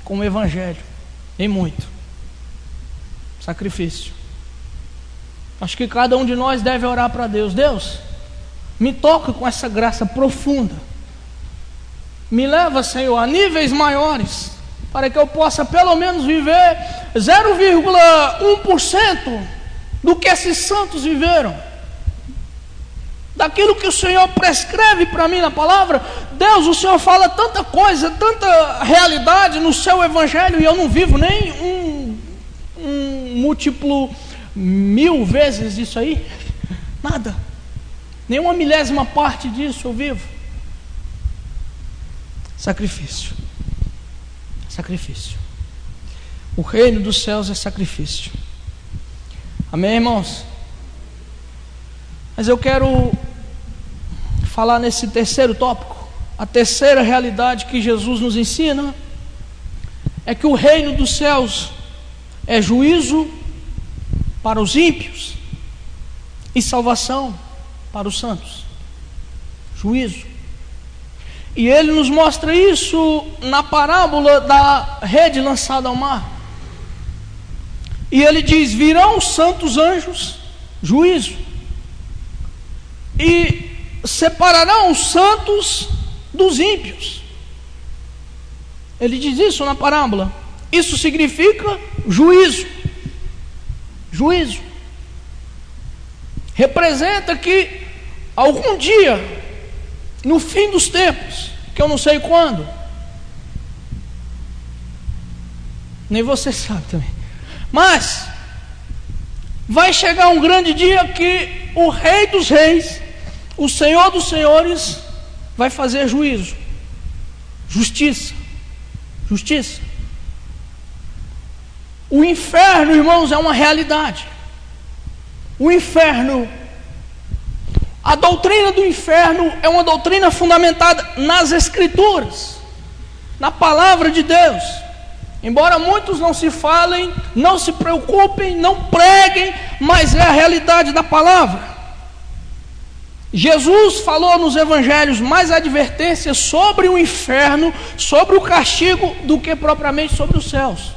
com o Evangelho, em muito. Sacrifício. Acho que cada um de nós deve orar para Deus: Deus, me toca com essa graça profunda. Me leva, Senhor, a níveis maiores, para que eu possa pelo menos viver 0,1% do que esses santos viveram. Daquilo que o Senhor prescreve para mim na palavra. Deus, o Senhor fala tanta coisa, tanta realidade no seu Evangelho, e eu não vivo nem um múltiplo 1000 vezes disso aí. Nada. Nem uma milésima parte disso eu vivo. Sacrifício. Sacrifício. O reino dos céus é sacrifício. Amém, irmãos? Mas eu quero falar nesse terceiro tópico. A terceira realidade que Jesus nos ensina é que o reino dos céus é juízo para os ímpios e salvação para os santos. Juízo. E ele nos mostra isso na parábola da rede lançada ao mar. E ele diz: virão os santos anjos, juízo, e separarão os santos dos ímpios. Ele diz isso na parábola. Isso significa juízo. Juízo. Representa que algum dia, no fim dos tempos, que eu não sei quando, nem você sabe também, mas vai chegar um grande dia que o Rei dos Reis, o Senhor dos Senhores, vai fazer juízo, justiça, justiça. O inferno, irmãos, é uma realidade. O inferno, a doutrina do inferno é uma doutrina fundamentada nas Escrituras, na palavra de Deus. Embora muitos não se falem, não se preocupem, não preguem, mas é a realidade da palavra. Jesus falou nos evangelhos mais advertências sobre o inferno, sobre o castigo, do que propriamente sobre os céus.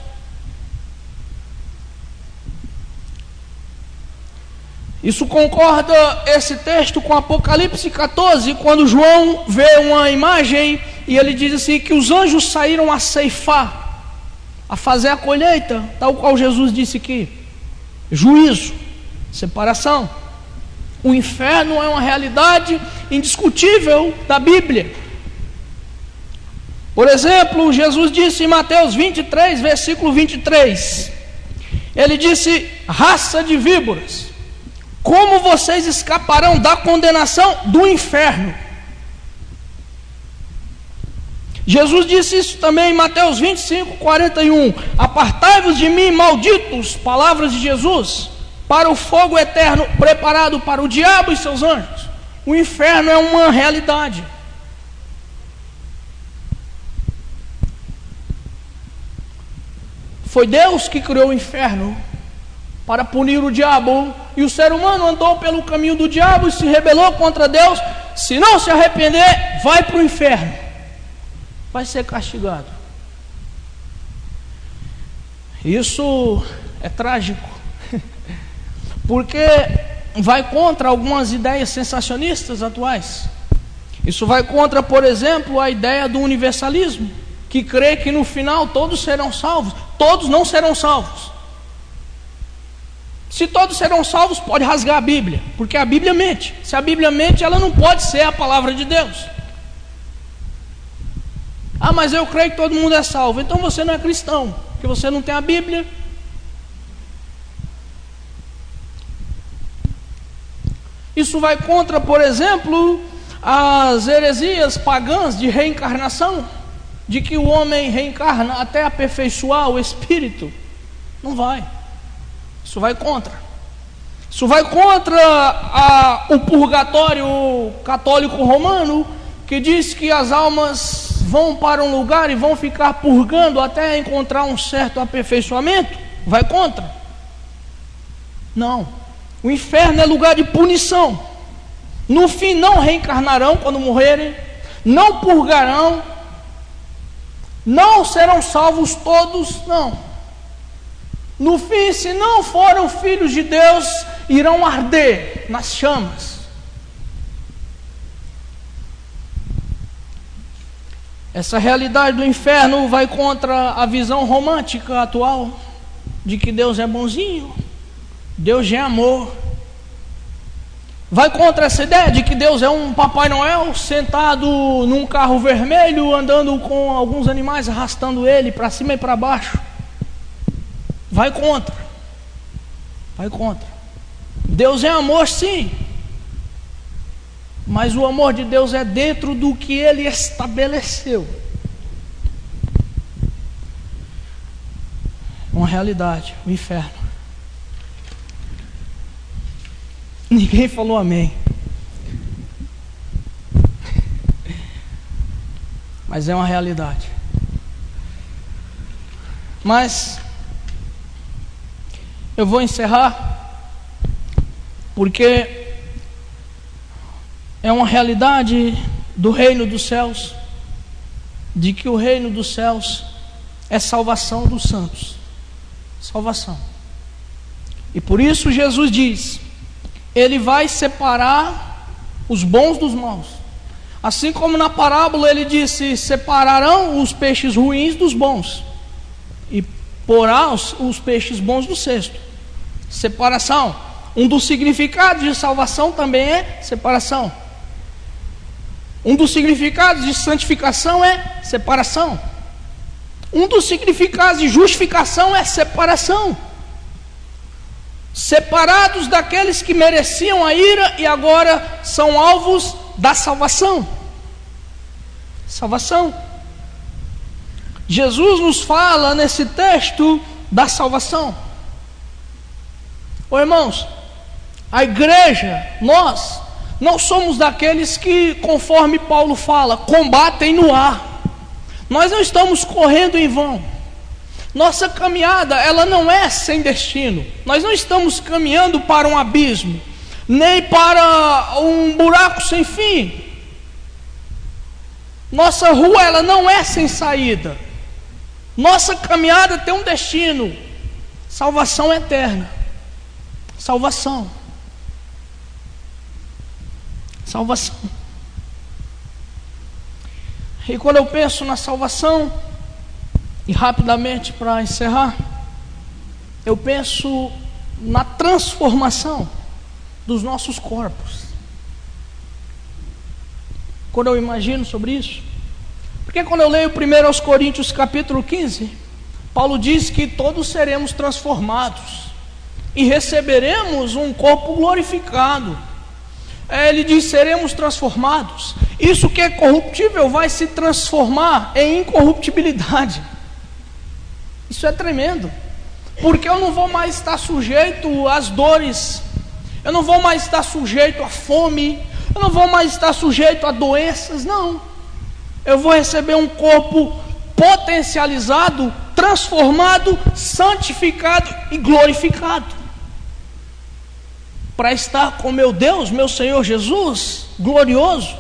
Isso concorda, esse texto, com Apocalipse 14, quando João vê uma imagem e ele diz assim, que os anjos saíram a ceifar, a fazer a colheita, tal qual Jesus disse aqui. Juízo, separação. O inferno é uma realidade indiscutível da Bíblia. Por exemplo, Jesus disse em Mateus 23, versículo 23, ele disse: raça de víboras, como vocês escaparão da condenação do inferno? Jesus disse isso também em Mateus 25, 41. Apartai-vos de mim, malditos, palavras de Jesus, para o fogo eterno preparado para o diabo e seus anjos. O inferno é uma realidade. Foi Deus que criou o inferno para punir o diabo, e o ser humano andou pelo caminho do diabo e se rebelou contra Deus. Se não se arrepender, vai para o inferno, vai ser castigado. Isso é trágico, porque vai contra algumas ideias sensacionistas atuais. Isso vai contra, por exemplo, a ideia do universalismo, que crê que no final todos serão salvos. Todos não serão salvos. Se todos serão salvos, pode rasgar a Bíblia, porque a Bíblia mente. Se a Bíblia mente, ela não pode ser a palavra de Deus. Ah, mas eu creio que todo mundo é salvo. Então você não é cristão, porque você não tem a Bíblia. Isso vai contra, por exemplo, as heresias pagãs de reencarnação, de que o homem reencarna até aperfeiçoar o espírito. Não vai. Isso vai contra. Isso vai contra o purgatório católico romano, que diz que as almas vão para um lugar e vão ficar purgando até encontrar um certo aperfeiçoamento. Vai contra. Não. O inferno é lugar de punição. No fim não reencarnarão quando morrerem, não purgarão, não serão salvos todos, não. No fim, se não forem filhos de Deus, irão arder nas chamas. Essa realidade do inferno vai contra a visão romântica atual, de que Deus é bonzinho, Deus é amor. Vai contra essa ideia de que Deus é um Papai Noel sentado num carro vermelho, andando com alguns animais, arrastando ele para cima e para baixo. Vai contra. Vai contra. Deus é amor, sim, mas o amor de Deus é dentro do que Ele estabeleceu. Uma realidade, o inferno. Ninguém falou amém. Mas é uma realidade. Mas eu vou encerrar, porque é uma realidade do reino dos céus, de que o reino dos céus é salvação dos santos. Salvação. E por isso Jesus diz: Ele vai separar os bons dos maus. Assim como na parábola ele disse: separarão os peixes ruins dos bons, e porá os peixes bons no cesto. Separação. Um dos significados de salvação também é separação. Um dos significados de santificação é separação. Um dos significados de justificação é separação. Separados daqueles que mereciam a ira e agora são alvos da salvação. Salvação. Jesus nos fala nesse texto da salvação. Ô irmãos, a igreja, nós não somos daqueles que, conforme Paulo fala, combatem no ar. Nós não estamos correndo em vão. Nossa caminhada, ela não é sem destino. Nós não estamos caminhando para um abismo, nem para um buraco sem fim. Nossa rua, ela não é sem saída. Nossa caminhada tem um destino: salvação eterna. Salvação. Salvação. E quando eu penso na salvação, e rapidamente para encerrar, eu penso na transformação dos nossos corpos. Quando eu imagino sobre isso, porque quando eu leio 1 aos Coríntios capítulo 15, Paulo diz que todos seremos transformados e receberemos um corpo glorificado. Ele diz: seremos transformados. Isso que é corruptível vai se transformar em incorruptibilidade. Isso é tremendo, porque eu não vou mais estar sujeito às dores, eu não vou mais estar sujeito à fome, eu não vou mais estar sujeito a doenças, não. Eu vou receber um corpo potencializado, transformado, santificado e glorificado, para estar com meu Deus, meu Senhor Jesus, glorioso.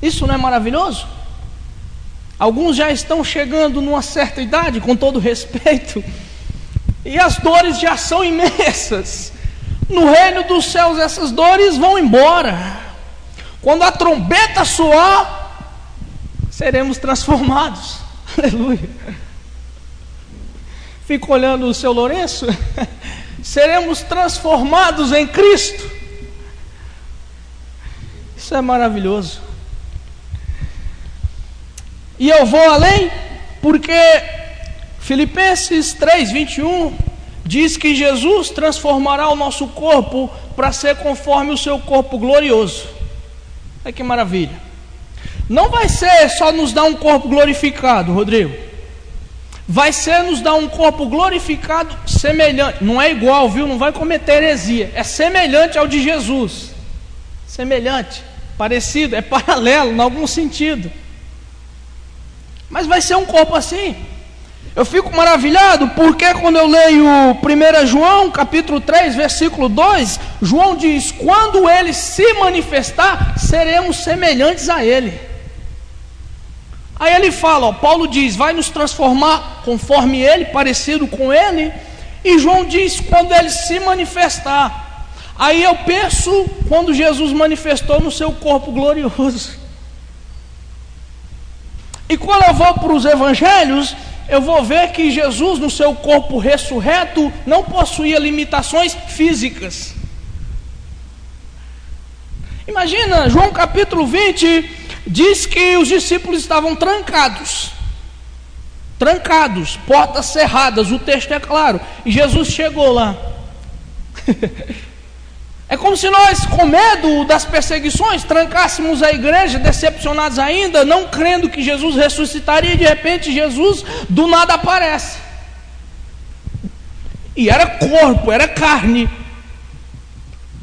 Isso não é maravilhoso? Alguns já estão chegando numa certa idade, com todo respeito, e as dores já são imensas. No reino dos céus essas dores vão embora. Quando a trombeta soar, seremos transformados. Aleluia. Fico olhando o seu Lourenço. Seremos transformados em Cristo. Isso é maravilhoso. E eu vou além, porque Filipenses 3:21 diz que Jesus transformará o nosso corpo para ser conforme o seu corpo glorioso. Olha que maravilha. Não vai ser só nos dar um corpo glorificado, Rodrigo. Vai ser nos dar um corpo glorificado semelhante. Não é igual, viu? Não vai cometer heresia. É semelhante ao de Jesus. Semelhante, parecido, é paralelo em algum sentido. Mas vai ser um corpo assim. Eu fico maravilhado porque quando eu leio 1 João capítulo 3 versículo 2, João diz: quando ele se manifestar, seremos semelhantes a ele. Aí ele fala, ó, Paulo diz: vai nos transformar conforme ele, parecido com ele. E João diz: quando ele se manifestar. Aí eu penso quando Jesus manifestou no seu corpo glorioso. E quando eu vou para os evangelhos, eu vou ver que Jesus, no seu corpo ressurreto, não possuía limitações físicas. Imagina, João capítulo 20 diz que os discípulos estavam trancados, portas cerradas, o texto é claro, e Jesus chegou lá. É como se nós, com medo das perseguições, trancássemos a igreja, decepcionados ainda, não crendo que Jesus ressuscitaria, e de repente Jesus do nada aparece. E era corpo, era carne.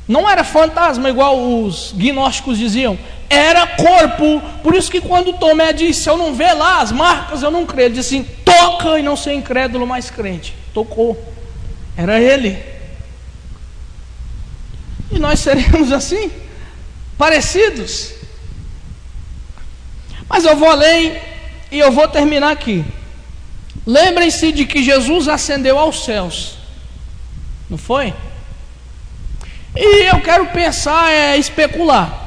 Não era fantasma igual os gnósticos diziam, era corpo. Por isso que quando Tomé disse, se eu não ver lá as marcas, eu não creio. Ele disse assim, toca e não ser incrédulo, mas crente. Tocou, era ele. E nós seremos assim, parecidos. Mas eu vou além e eu vou terminar aqui. Lembrem-se de que Jesus ascendeu aos céus, não foi? E eu quero pensar, especular.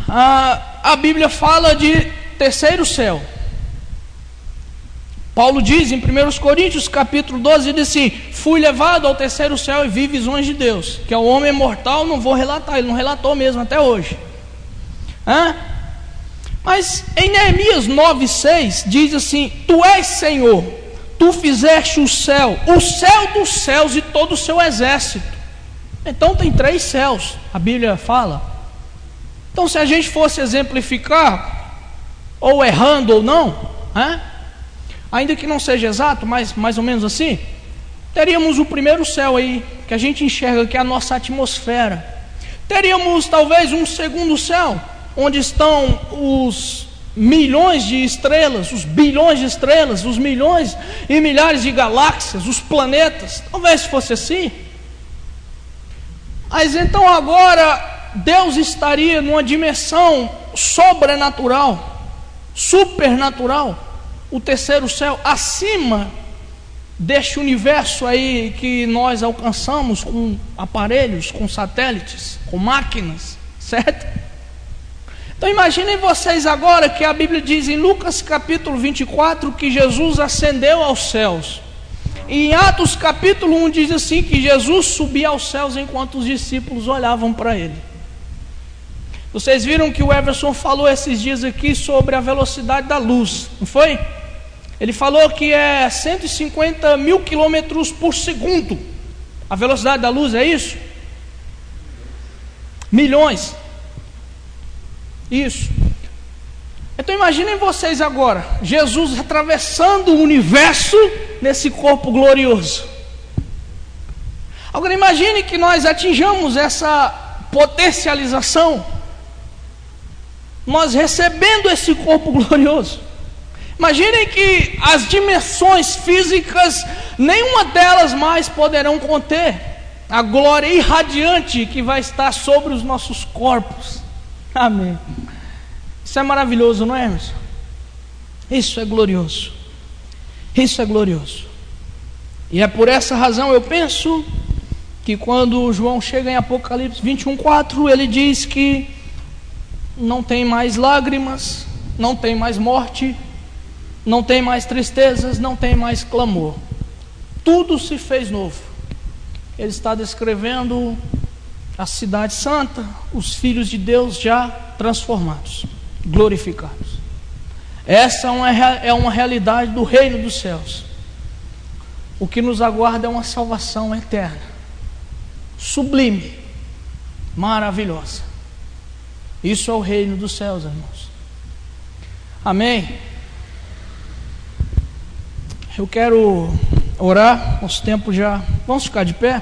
A Bíblia fala de terceiro céu. Paulo diz em 1 Coríntios capítulo 12, diz assim, fui levado ao terceiro céu e vi visões de Deus, que é o homem mortal, não vou relatar, ele não relatou mesmo até hoje. Mas em Neemias 9,6 diz assim, tu és Senhor, tu fizeste o céu dos céus e todo o seu exército. Então tem 3 céus, a Bíblia fala. Então se a gente fosse exemplificar, ou errando ou não, ainda que não seja exato, mas mais ou menos assim, teríamos o primeiro céu aí, que a gente enxerga que é a nossa atmosfera. Teríamos talvez um segundo céu, onde estão os milhões de estrelas, os bilhões de estrelas, os milhões e milhares de galáxias, os planetas. Talvez fosse assim. Mas então agora Deus estaria numa dimensão sobrenatural, supernatural, o terceiro céu, acima deste universo aí que nós alcançamos com aparelhos, com satélites, com máquinas, certo? Então imaginem vocês agora que a Bíblia diz em Lucas capítulo 24 que Jesus ascendeu aos céus. E em Atos capítulo 1 diz assim que Jesus subia aos céus enquanto os discípulos olhavam para ele. Vocês viram que o Everson falou esses dias aqui sobre a velocidade da luz, não foi? Ele falou que é 150 mil quilômetros por segundo. A velocidade da luz é isso? Milhões. Isso. Então imaginem vocês agora, Jesus atravessando o universo nesse corpo glorioso. Agora imagine que nós atinjamos essa potencialização, nós recebendo esse corpo glorioso. Imaginem que as dimensões físicas, nenhuma delas mais poderão conter a glória irradiante que vai estar sobre os nossos corpos. Amém. Isso é maravilhoso, não é, irmãos? Isso é glorioso. Isso é glorioso. E é por essa razão eu penso que quando João chega em Apocalipse 21:4, ele diz que não tem mais lágrimas, não tem mais morte, não tem mais tristezas, não tem mais clamor. Tudo se fez novo. Ele está descrevendo a cidade santa, os filhos de Deus já transformados, glorificados. Essa é uma realidade do reino dos céus. O que nos aguarda é uma salvação eterna, sublime, maravilhosa. Isso é o reino dos céus, irmãos. Amém? Eu quero orar, nosso tempo já... Vamos ficar de pé?